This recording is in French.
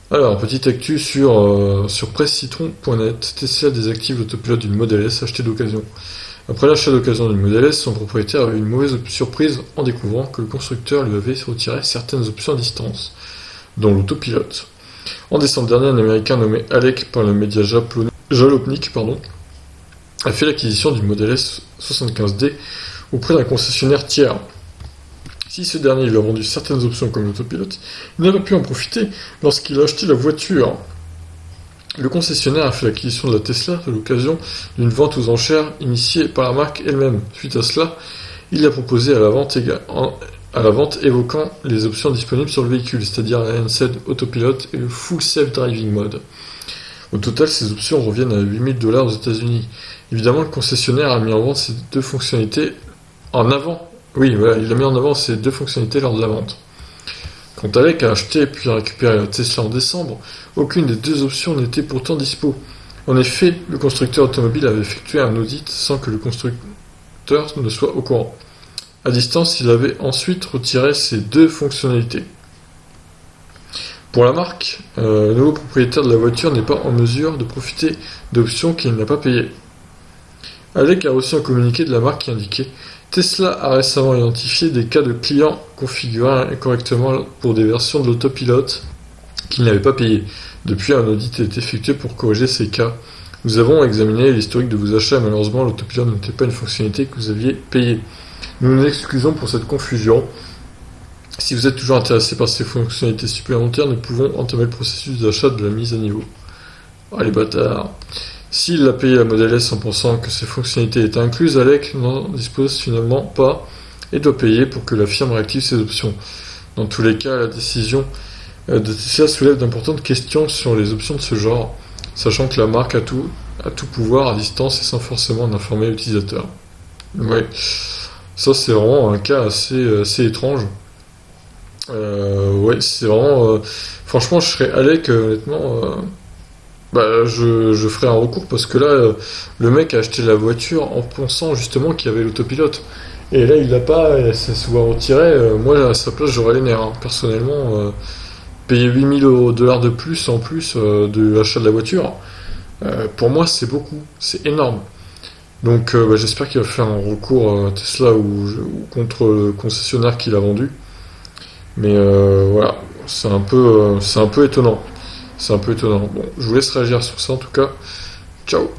Alors, petite actu sur pressecitron.net. Tesla désactive l'autopilote d'une Model S achetée d'occasion. Après l'achat d'occasion d'une Model S, son propriétaire a eu une mauvaise surprise en découvrant que le constructeur lui avait retiré certaines options à distance, dont l'autopilote. En décembre dernier, un Américain nommé Alec par le média Jalopnik a fait l'acquisition d'une Model S 75D auprès d'un concessionnaire tiers. Si ce dernier lui a vendu certaines options comme l'autopilote, il n'a pas pu en profiter lorsqu'il a acheté la voiture. Le concessionnaire a fait l'acquisition de la Tesla à l'occasion d'une vente aux enchères initiée par la marque elle-même. Suite à cela, il l'a proposé à la vente évoquant les options disponibles sur le véhicule, c'est-à-dire la Handset Autopilot et le Full Self Driving Mode. Au total, ces options reviennent à 8 000 $ aux États-Unis. Évidemment, le concessionnaire a mis en vente ces deux fonctionnalités en avant. Oui, voilà, il a mis en avant ces deux fonctionnalités lors de la vente. Quand Alec a acheté puis a récupéré la Tesla en décembre, aucune des deux options n'était pourtant dispo. En effet, le constructeur automobile avait effectué un audit sans que le constructeur ne soit au courant. À distance, il avait ensuite retiré ces deux fonctionnalités. Pour la marque, le nouveau propriétaire de la voiture n'est pas en mesure de profiter d'options qu'il n'a pas payées. Alec a reçu un communiqué de la marque qui indiquait Tesla a récemment identifié des cas de clients configurés incorrectement pour des versions de l'autopilote qu'ils n'avaient pas payées. Depuis, un audit est effectué pour corriger ces cas. Nous avons examiné l'historique de vos achats et malheureusement l'autopilote n'était pas une fonctionnalité que vous aviez payée. Nous nous excusons pour cette confusion. Si vous êtes toujours intéressé par ces fonctionnalités supplémentaires, nous pouvons entamer le processus d'achat de la mise à niveau. Ah les bâtards. S'il a payé la Model S en pensant que ces fonctionnalités étaient incluses, Alec n'en dispose finalement pas et doit payer pour que la firme réactive ses options. Dans tous les cas, la décision de Tesla soulève d'importantes questions sur les options de ce genre, sachant que la marque a tout pouvoir à distance et sans forcément en informer l'utilisateur. Ouais, ça c'est vraiment un cas assez étrange. Ouais, c'est vraiment... franchement, je serais Alec, honnêtement... je ferai un recours parce que là, le mec a acheté la voiture en pensant justement qu'il y avait l'autopilote. Et là, il l'a pas, et ça se voit retiré. Moi, à sa place, j'aurais les nerfs, hein. Personnellement, payer 8 000 $ de plus en plus de l'achat de la voiture, pour moi, c'est beaucoup, c'est énorme. Donc, j'espère qu'il va faire un recours Tesla ou contre le concessionnaire qui l'a vendu. Mais voilà, c'est un peu étonnant. C'est un peu étonnant. Bon, je vous laisse réagir sur ça en tout cas. Ciao!